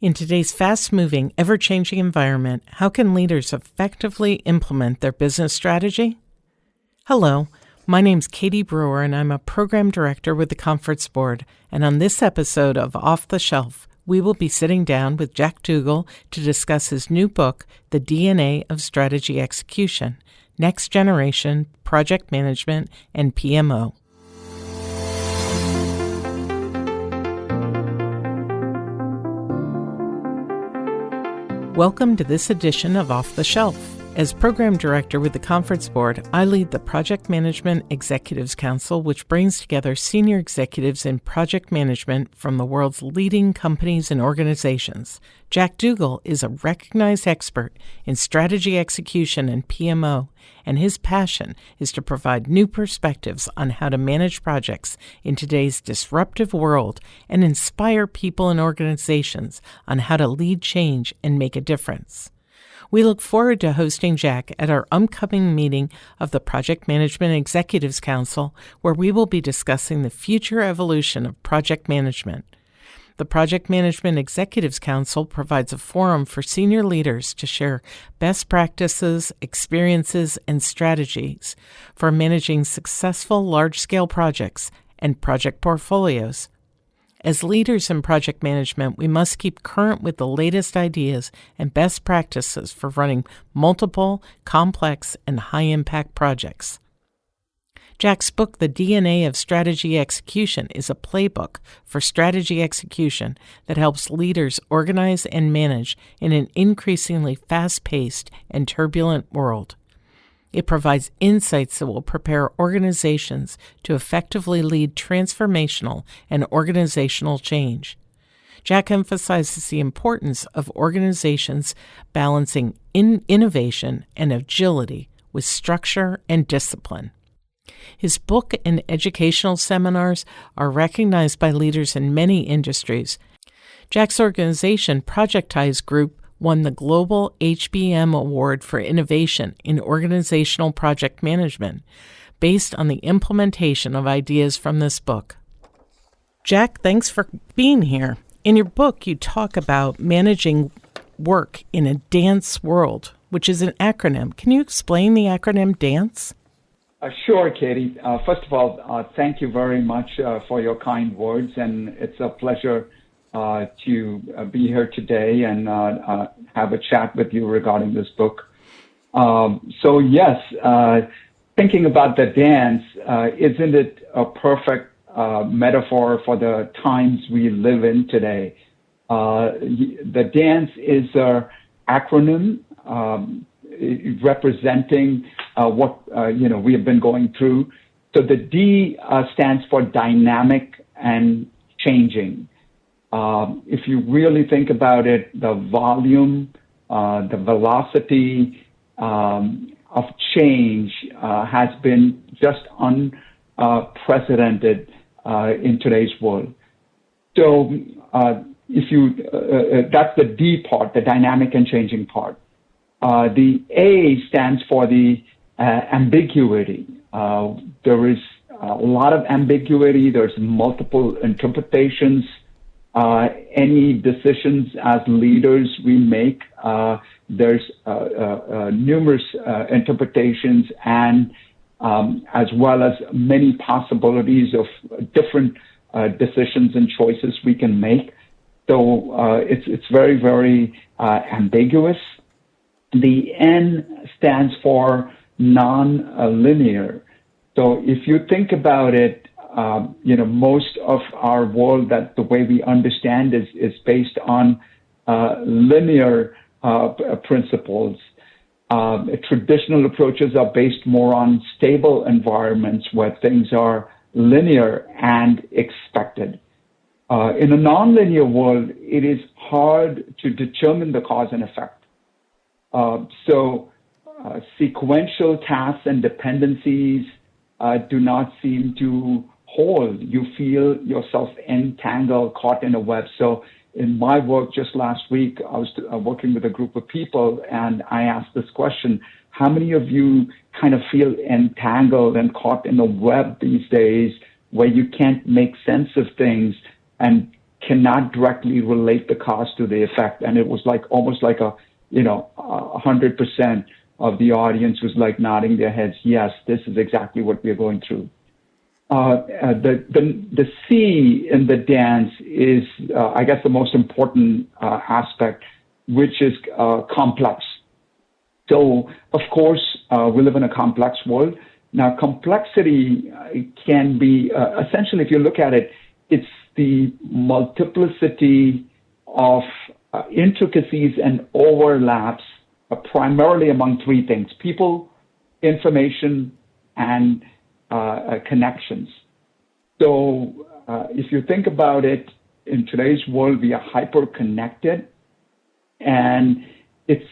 In today's fast-moving, ever-changing environment, how can leaders effectively implement their business strategy? Hello, my name's Katie Brewer, and I'm a program director with the Conference Board. And on this episode of Off the Shelf, we will be sitting down with Jack Duggal to discuss his new book, The DNA of Strategy Execution, Next Generation, Project Management, and PMO. Welcome to this edition of Off the Shelf. As Program Director with the Conference Board, I lead the Project Management Executives Council, which brings together senior executives in project management from the world's leading companies and organizations. Jack Duggal is a recognized expert in strategy execution and PMO, and his passion is to provide new perspectives on how to manage projects in today's disruptive world and inspire people and organizations on how to lead change and make a difference. We look forward to hosting Jack at our upcoming meeting of the Project Management Executives Council, where we will be discussing the future evolution of project management. The Project Management Executives Council provides a forum for senior leaders to share best practices, experiences, and strategies for managing successful large-scale projects and project portfolios. As leaders in project management, we must keep current with the latest ideas and best practices for running multiple, complex, and high-impact projects. Jack's book, The DNA of Strategy Execution, is a playbook for strategy execution that helps leaders organize and manage in an increasingly fast-paced and turbulent world. It provides insights that will prepare organizations to effectively lead transformational and organizational change. Jack emphasizes the importance of organizations balancing innovation and agility with structure and discipline. His book and educational seminars are recognized by leaders in many industries. Jack's organization, Projectize Group, won the Global HBM Award for Innovation in Organizational Project Management, based on the implementation of ideas from this book. Jack, thanks for being here. In your book, you talk about managing work in a dance world, which is an acronym. Can you explain the acronym DANCE? Sure, Katie. First of all, thank you very much for your kind words, and it's a pleasure to be here today and have a chat with you regarding this book. Thinking about the dance, isn't it a perfect metaphor for the times we live in today? The dance is an acronym representing what we have been going through. So the D stands for dynamic and changing. If you really think about it, the volume, the velocity of change has been just unprecedented in today's world. So that's the D part, the dynamic and changing part. The A stands for the ambiguity. There is a lot of ambiguity. There's multiple interpretations. Any decisions as leaders we make, there's numerous interpretations and as well as many possibilities of different decisions and choices we can make. So it's very, very ambiguous. The N stands for non-linear. So if you think about it, most of our world, that the way we understand is based on linear principles. Traditional approaches are based more on stable environments where things are linear and expected. In a nonlinear world, it is hard to determine the cause and effect. Sequential tasks and dependencies do not seem to hold. You feel yourself entangled, caught in a web. So in my work just last week, I was working with a group of people, and I asked this question: how many of you kind of feel entangled and caught in a web these days where you can't make sense of things? And cannot directly relate the cause to the effect. And it was like almost like 100% of the audience was like nodding their heads. Yes, this is exactly what we're going through. The C in the dance is, I guess, the most important aspect, which is complex. So, of course, we live in a complex world. Now, complexity can be, essentially, if you look at it, it's the multiplicity of intricacies and overlaps, primarily among three things: people, information, and connections. So if you think about it, in today's world, we are hyper-connected, and it's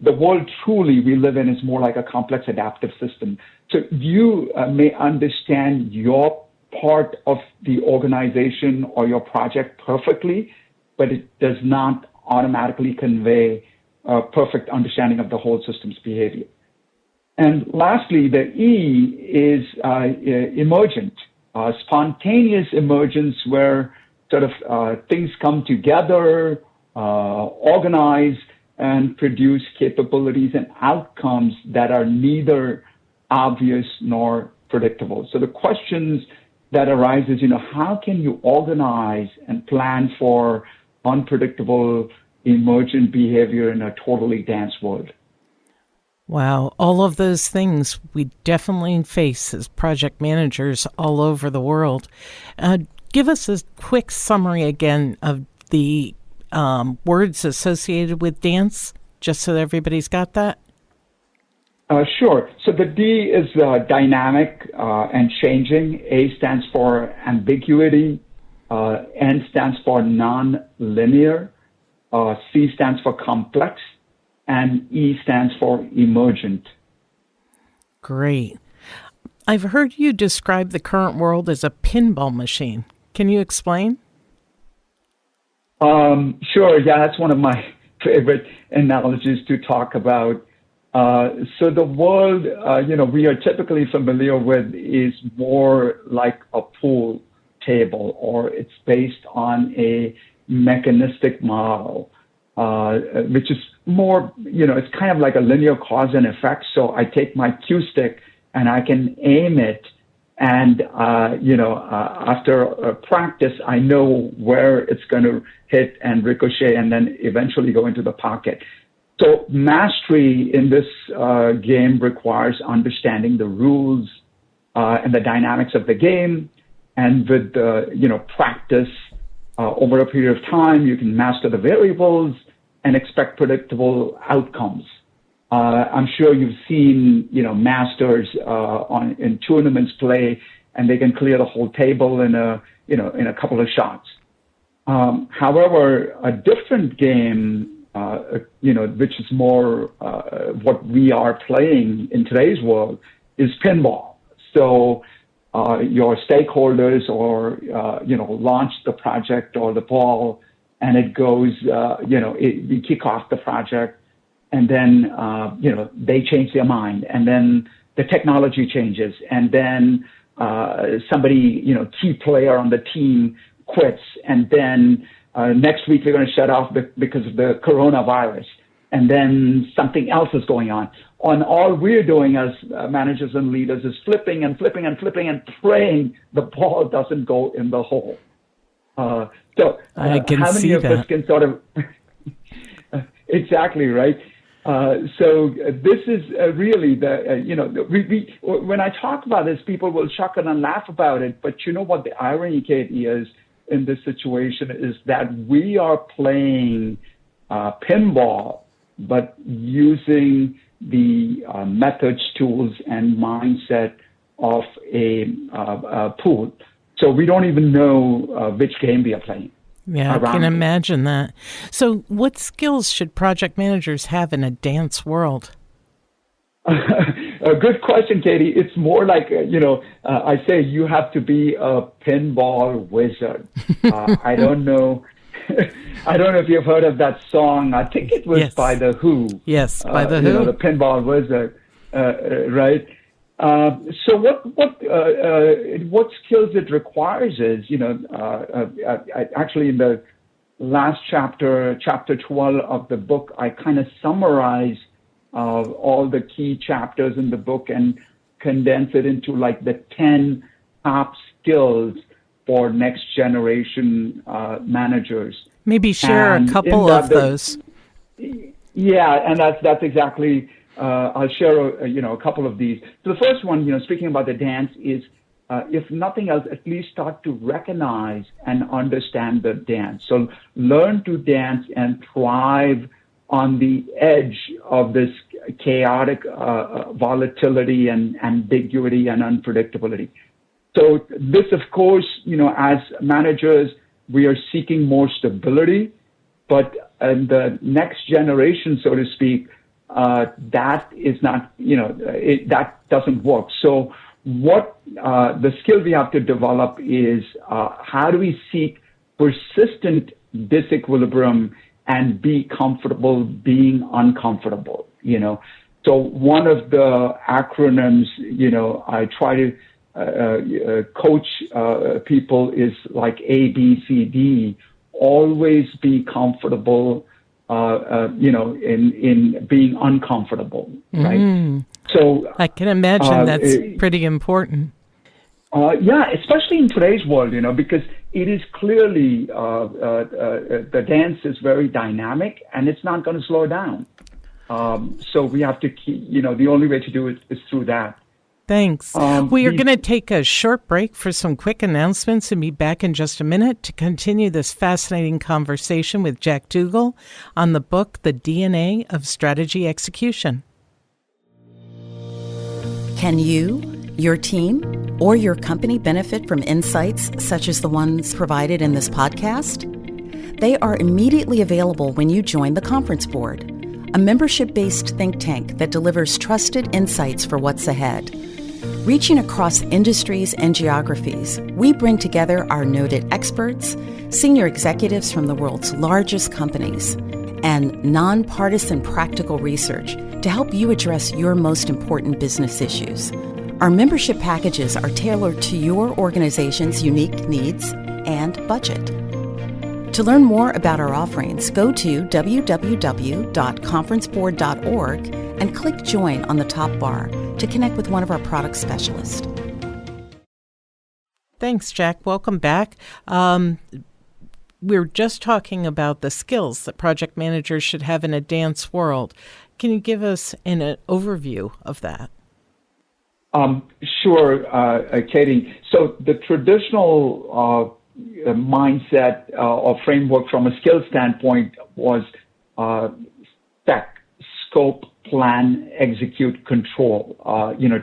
the world truly we live in is more like a complex adaptive system. So you may understand your part of the organization or your project perfectly, but it does not automatically convey a perfect understanding of the whole system's behavior. And lastly, the E is emergent, spontaneous emergence, where sort of things come together, organize, and produce capabilities and outcomes that are neither obvious nor predictable. So the questions that arise is, how can you organize and plan for unpredictable emergent behavior in a totally dance world? Wow, all of those things we definitely face as project managers all over the world. Give us a quick summary again of the words associated with dance, just so that everybody's got that. Sure. So the D is dynamic and changing. A stands for ambiguity. N stands for non-linear. C stands for complex. And E stands for emergent. Great. I've heard you describe the current world as a pinball machine. Can you explain? Sure. Yeah, that's one of my favorite analogies to talk about. So the world, we are typically familiar with is more like a pool table, or it's based on a mechanistic model, which is more, it's kind of like a linear cause and effect. So I take my cue stick and I can aim it. And, after practice, I know where it's going to hit and ricochet and then eventually go into the pocket. So mastery in this game requires understanding the rules and the dynamics of the game. And with, practice over a period of time, you can master the variables and expect predictable outcomes. I'm sure you've seen, masters in tournaments play, and they can clear the whole table in a couple of shots. However, a different game, which is more what we are playing in today's world, is pinball. So your stakeholders launch the project or the ball, and it goes, we kick off the project, and then, they change their mind, and then the technology changes, and then somebody, key player on the team quits, and then next week we're going to shut off because of the coronavirus, and then something else is going on. And all we're doing as managers and leaders is flipping and flipping and flipping and praying the ball doesn't go in the hole. So I can how many see of that. us can sort of exactly right. So this is really we when I talk about this, people will chuckle and laugh about it. But you know what the irony, Katie, is in this situation is that we are playing pinball, but using the methods, tools, and mindset of a pool. So we don't even know which game we are playing. Yeah, I can imagine that. So what skills should project managers have in a dance world? A good question, Katie. It's more like, I say you have to be a pinball wizard. I don't know. I don't know if you've heard of that song. I think it was by The Who. Yes, by The Who. The Pinball Wizard, right? So what skills it requires is, actually in the last chapter, chapter 12 of the book, I kind of summarize all the key chapters in the book and condense it into like the 10 top skills for next generation managers. Maybe share a couple of those. Yeah, and that's exactly. I'll share a couple of these. So the first one, speaking about the dance, is if nothing else, at least start to recognize and understand the dance. So learn to dance and thrive on the edge of this chaotic volatility and ambiguity and unpredictability. So this, of course, as managers, we are seeking more stability, but in the next generation, so to speak, that is not, that doesn't work. So what the skill we have to develop is how do we seek persistent disequilibrium and be comfortable being uncomfortable, So one of the acronyms, I try to coach people is like ABCD, always be comfortable, in being uncomfortable, right? So I can imagine that's pretty important. Yeah, especially in today's world, because it is clearly the dance is very dynamic and it's not going to slow down. So we have to keep, the only way to do it is through that. Thanks. We are going to take a short break for some quick announcements and be back in just a minute to continue this fascinating conversation with Jack Duggal on the book, The DNA of Strategy Execution. Can you, your team, or your company benefit from insights such as the ones provided in this podcast? They are immediately available when you join the Conference Board, a membership-based think tank that delivers trusted insights for what's ahead. Reaching across industries and geographies, we bring together our noted experts, senior executives from the world's largest companies, and nonpartisan practical research to help you address your most important business issues. Our membership packages are tailored to your organization's unique needs and budget. To learn more about our offerings, go to www.conferenceboard.org and click Join on the top bar to connect with one of our product specialists. Thanks, Jack. Welcome back. We're just talking about the skills that project managers should have in a dance world. Can you give us an overview of that? Sure, Katie. So the traditional mindset or framework from a skill standpoint was spec, scope, plan, execute, control.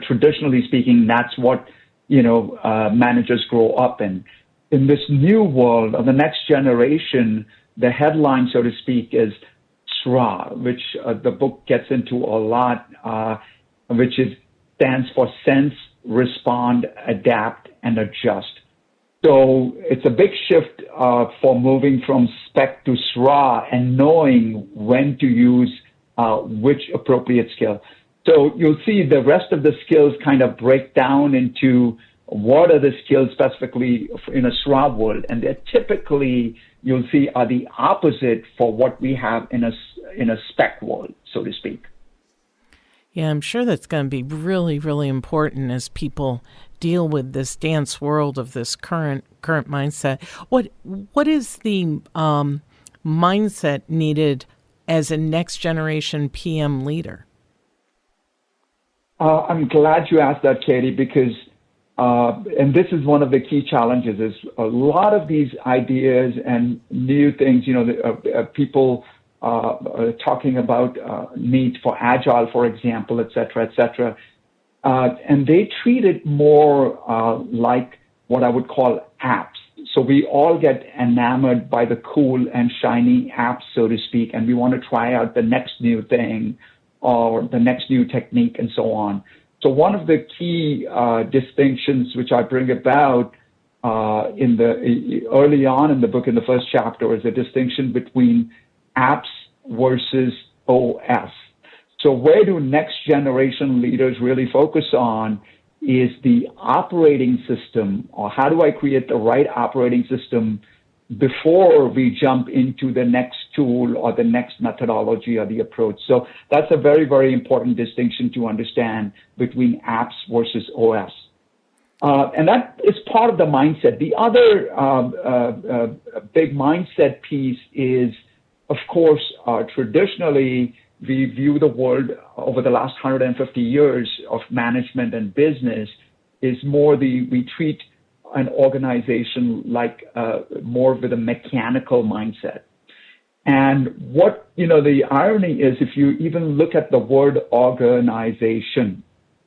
Traditionally speaking, that's what, managers grow up in. In this new world of the next generation, the headline, so to speak, is SRA, which the book gets into a lot, which stands for sense, respond, adapt, and adjust. So it's a big shift for moving from spec to SRA and knowing when to use which appropriate skill. So you'll see the rest of the skills kind of break down into what are the skills specifically in a SRA world, and they're typically, you'll see, are the opposite for what we have in a spec world, so to speak. Yeah, I'm sure that's going to be really, really important as people deal with this dance world of this current mindset. What is the mindset needed as a next generation PM leader? I'm glad you asked that, Katie, because and this is one of the key challenges, is a lot of these ideas and new things, people talking about need for agile, for example, et cetera, and they treat it more like what I would call apps. So we all get enamored by the cool and shiny apps, so to speak, and we want to try out the next new thing or the next new technique and so on. So one of the key distinctions which I bring about early on in the book, in the first chapter, is a distinction between apps versus OS. So where do next generation leaders really focus on is the operating system, or how do I create the right operating system before we jump into the next tool or the next methodology or the approach. So that's a very, very important distinction to understand between apps versus OS. And that is part of the mindset. The other big mindset piece is, of course, traditionally, we view the world over the last 150 years of management and business is more we treat an organization like more with a mechanical mindset. And what, the irony is, if you even look at the word organization,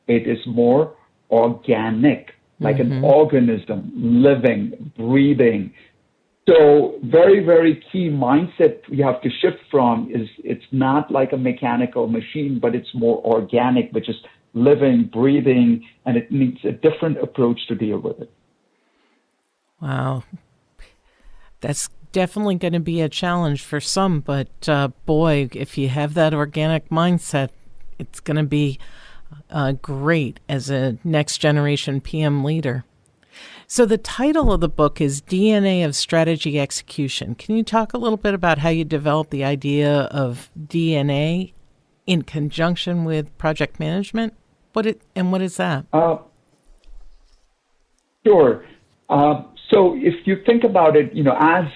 it is more organic, like an organism, living, breathing. So very, very key mindset we have to shift from is it's not like a mechanical machine, but it's more organic, which is living, breathing, and it needs a different approach to deal with it. Wow. That's definitely going to be a challenge for some, but boy, if you have that organic mindset, it's going to be great as a next generation PM leader. So the title of the book is DNA of Strategy Execution. Can you talk a little bit about how you developed the idea of DNA in conjunction with project management? What is that? Sure. So if you think about it, as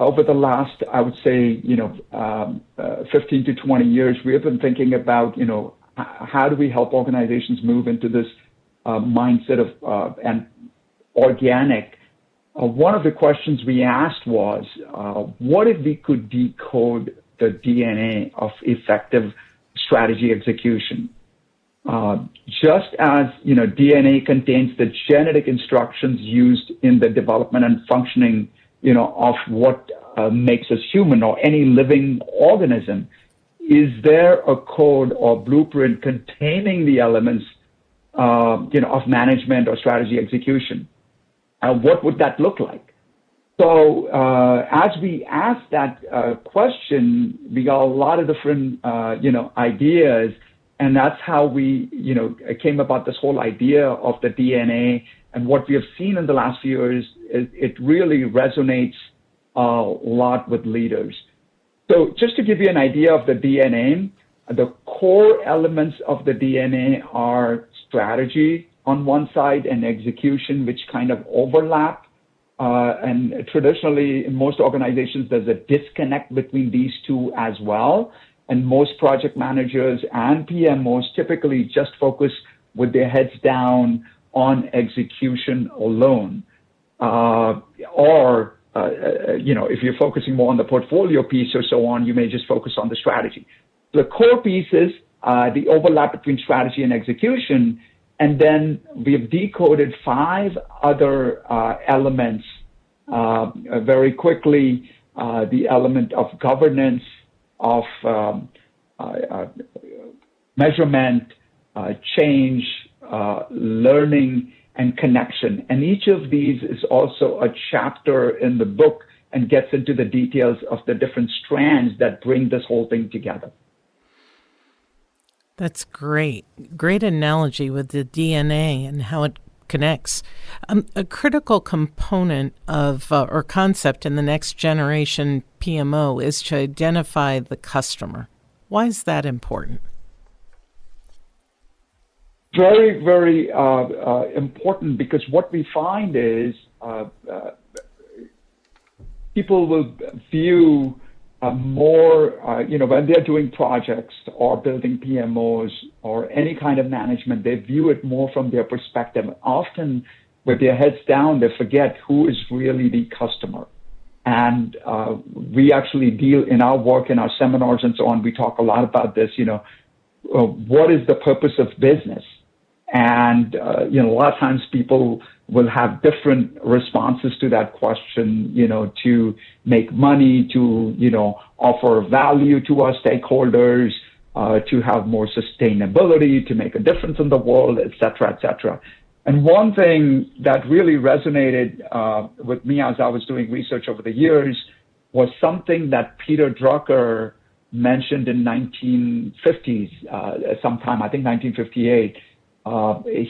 over the last, I would say, 15 to 20 years, we have been thinking about, how do we help organizations move into this mindset of and organic. One of the questions we asked was, what if we could decode the DNA of effective strategy execution? Just as, DNA contains the genetic instructions used in the development and functioning, of what makes us human or any living organism, is there a code or blueprint containing the elements, of management or strategy execution? What would that look like? So as we asked that question, we got a lot of different, ideas. And that's how we, came about this whole idea of the DNA. And what we have seen in the last few years is it really resonates a lot with leaders. So just to give you an idea of the DNA, the core elements of the DNA are strategy on one side and execution, which kind of overlap. And traditionally, in most organizations, there's a disconnect between these two as well. And most project managers and PMOs typically just focus with their heads down on execution alone. If you're focusing more on the portfolio piece or so on, you may just focus on the strategy. The core pieces, the overlap between strategy and execution, and then we have decoded 5 other elements very quickly. The element of governance, of measurement, change, learning, and connection. And each of these is also a chapter in the book and gets into the details of the different strands that bring this whole thing together. That's great. Great analogy with the DNA and how it connects. A critical component of or concept in the next generation PMO is to identify the customer. Why is that important? Very, very important, because what we find is people will view more, when they're doing projects or building PMOs or any kind of management, they view it more from their perspective. Often with their heads down, they forget who is really the customer. And we actually deal in our work, in our seminars and so on, we talk a lot about this, what is the purpose of business? And, a lot of times people will have different responses to that question, to make money, to, offer value to our stakeholders, to have more sustainability, to make a difference in the world, et cetera, et cetera. And one thing that really resonated with me as I was doing research over the years was something that Peter Drucker mentioned in 1950s, sometime, I think 1958.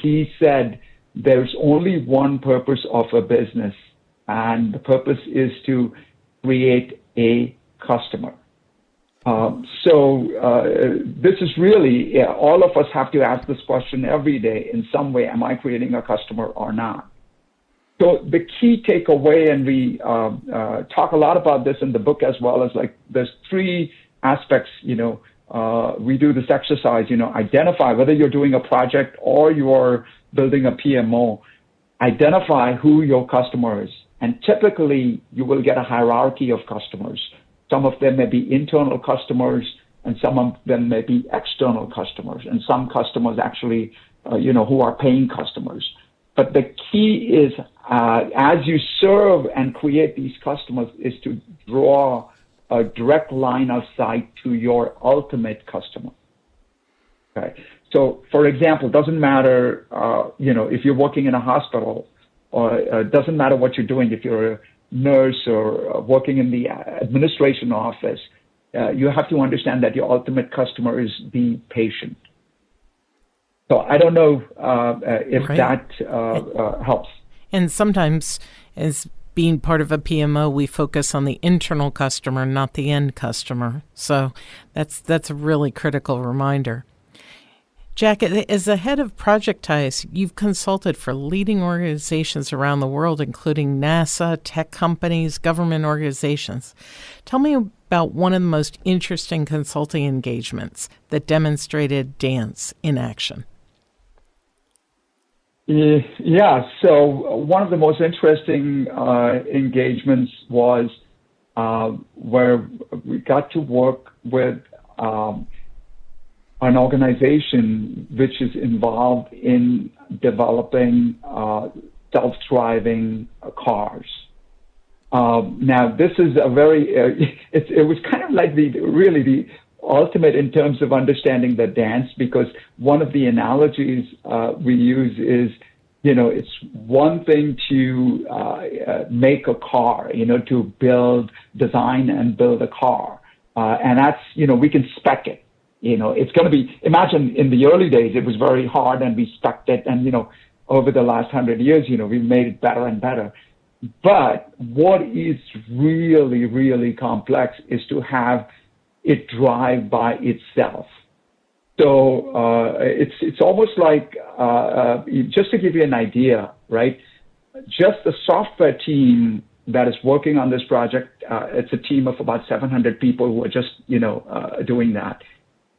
He said, there's only one purpose of a business, and the purpose is to create a customer. This is really, all of us have to ask this question every day in some way, am I creating a customer or not? So the key takeaway, and we talk a lot about this in the book as well, is like there's three aspects, we do this exercise, identify whether you're doing a project or you're building a PMO, identify who your customer is. And typically you will get a hierarchy of customers. Some of them may be internal customers, and some of them may be external customers, and some customers actually, who are paying customers. But the key is, as you serve and create these customers, is to draw a direct line of sight to your ultimate customer. Okay. So, for example, it doesn't matter, if you're working in a hospital, or it doesn't matter what you're doing, if you're a nurse or working in the administration office, you have to understand that your ultimate customer is the patient. So I don't know if that helps. And sometimes, as being part of a PMO, we focus on the internal customer, not the end customer. So that's a really critical reminder. Jack, as the head of Projectize, you've consulted for leading organizations around the world, including NASA, tech companies, government organizations. Tell me about one of the most interesting consulting engagements that demonstrated dance in action. Yeah, so one of the most interesting engagements was where we got to work with an organization which is involved in developing self-driving cars. Now, this is a very, it was kind of like the ultimate in terms of understanding the dance, because one of the analogies we use is, it's one thing to make a car, to design and build a car. And that's, we can spec it. It's going to be, imagine in the early days, it was very hard and we spec'd it. And, over the last 100 years, we've made it better and better. But what is really, really complex is to have it drive by itself. So it's almost like, just to give you an idea, right? Just the software team that is working on this project, it's a team of about 700 people who are just, doing that.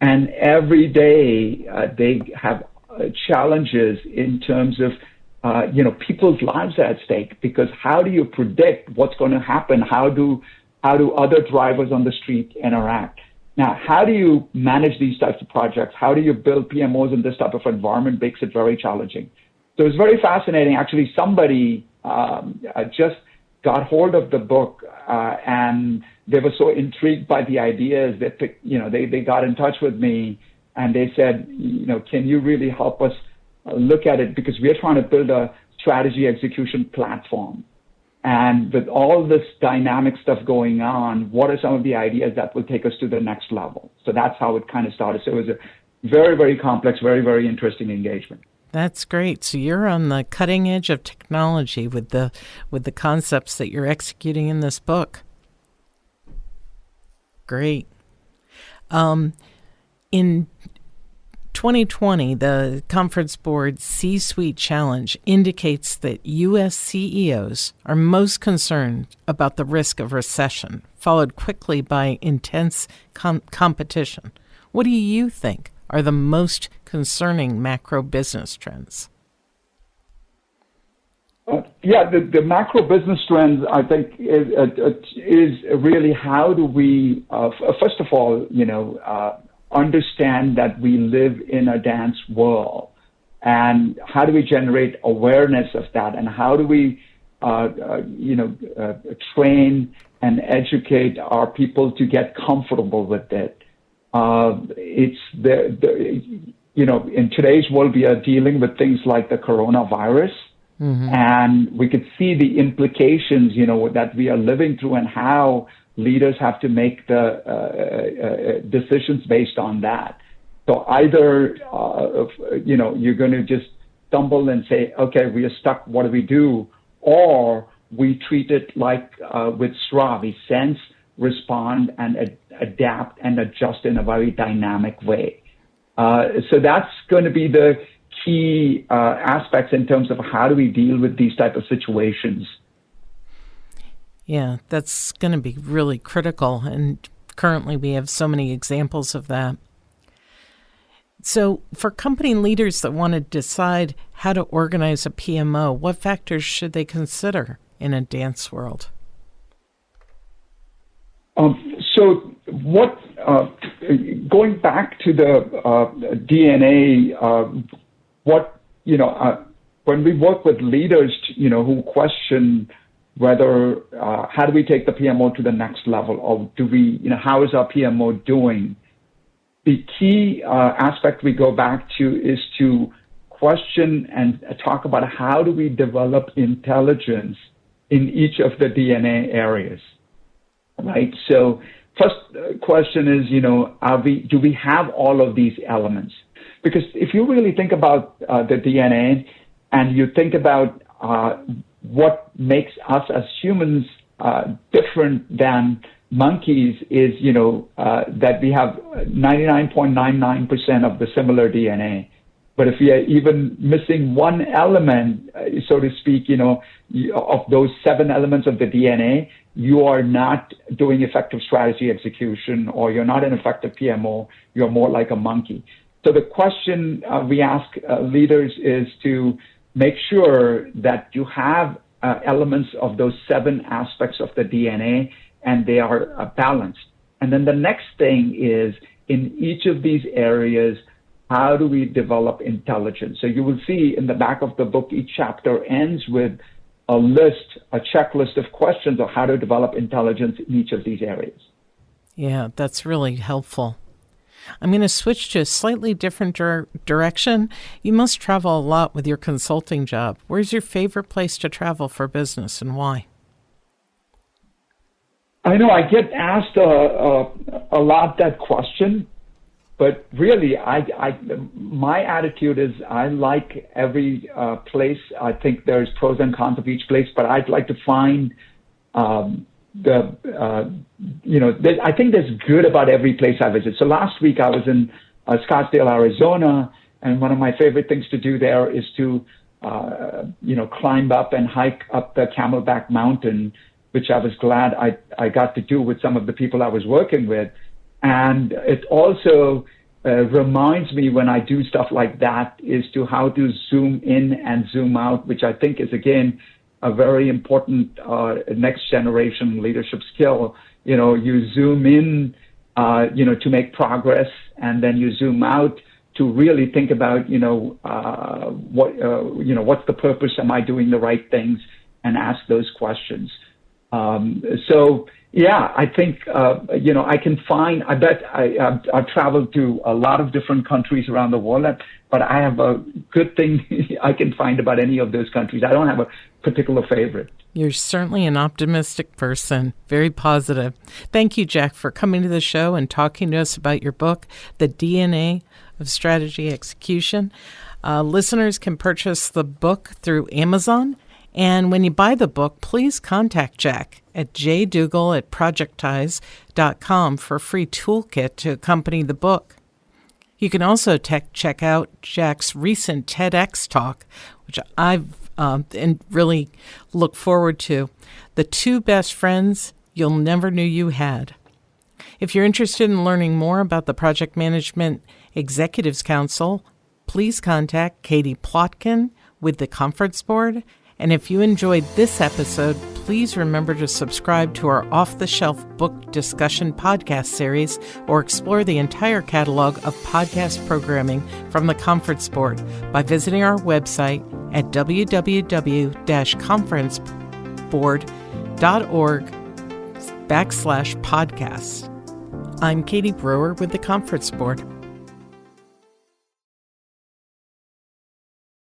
And every day they have challenges in terms of, people's lives are at stake, because how do you predict what's going to happen? How do other drivers on the street interact? Now, how do you manage these types of projects? How do you build PMOs in this type of environment? Makes it very challenging. So it's very fascinating. Actually, somebody just got hold of the book and they were so intrigued by the ideas that, they got in touch with me and they said, can you really help us look at it? Because we're trying to build a strategy execution platform. And with all this dynamic stuff going on, what are some of the ideas that will take us to the next level? So that's how it kind of started. So it was a very, very complex, very, very interesting engagement. That's great. So you're on the cutting edge of technology with the concepts that you're executing in this book. Great. In 2020, the Conference Board C-Suite Challenge indicates that U.S. CEOs are most concerned about the risk of recession, followed quickly by intense competition. What do you think are the most concerning macro business trends? The macro business trends, I think, is really how do we, first of all, understand that we live in a dance world, and how do we generate awareness of that, and how do we, train and educate our people to get comfortable with it. It's in today's world, we are dealing with things like the coronavirus. Mm-hmm. And we could see the implications, that we are living through, and how leaders have to make the decisions based on that. So either, you're going to just stumble and say, okay, we are stuck, what do we do? Or we treat it like with SRA, we sense, respond, and adapt and adjust in a very dynamic way. So that's going to be the key aspects in terms of how do we deal with these type of situations. Yeah, that's going to be really critical. And currently we have so many examples of that. So for company leaders that want to decide how to organize a PMO, what factors should they consider in a dance world? Going back to the DNA, when we work with leaders, who question whether, how do we take the PMO to the next level, or how is our PMO doing? The key aspect we go back to is to question and talk about how do we develop intelligence in each of the DNA areas, right? So first question is, do we have all of these elements? Because if you really think about the DNA and you think about what makes us as humans different than monkeys is, that we have 99.99% of the similar DNA. But if we are even missing one element, so to speak, of those 7 elements of the DNA, you are not doing effective strategy execution, or you're not an effective PMO. You're more like a monkey. So the question we ask leaders is to make sure that you have elements of those 7 aspects of the DNA, and they are balanced. And then the next thing is, in each of these areas, how do we develop intelligence? So you will see in the back of the book, each chapter ends with a checklist of questions of how to develop intelligence in each of these areas. Yeah, that's really helpful. I'm going to switch to a slightly different direction. You must travel a lot with your consulting job. Where's your favorite place to travel for business, and why? I know I get asked a lot that question, but really, my attitude is I like every place. I think there's pros and cons of each place, but I'd like to find I think there's good about every place I visit. So last week I was in Scottsdale, Arizona, and one of my favorite things to do there is to climb up and hike up the Camelback Mountain, which I was glad I got to do with some of the people I was working with. And it also reminds me when I do stuff like that is to how to zoom in and zoom out, which I think is, again, a very important next generation leadership skill. You zoom in, to make progress, and then you zoom out to really think about, what's the purpose? Am I doing the right things? And ask those questions. I think, I can find, I've traveled to a lot of different countries around the world, but I have a good thing I can find about any of those countries. I don't have a particular favorite. You're certainly an optimistic person, very positive. Thank you, Jack, for coming to the show and talking to us about your book, The DNA of Strategy Execution. Listeners can purchase the book through Amazon. And when you buy the book, please contact Jack at jduggal@projectize.com for a free toolkit to accompany the book. You can also check out Jack's recent TEDx talk, which I've really look forward to, The 2 Best Friends You'll Never Knew You Had. If you're interested in learning more about the Project Management Executives Council, please contact Katie Plotkin with the Conference Board. And if you enjoyed this episode, please remember to subscribe to our off-the-shelf book discussion podcast series, or explore the entire catalog of podcast programming from the Conference Board by visiting our website at www.conferenceboard.org/podcast. I'm Katie Brewer with the Conference Board.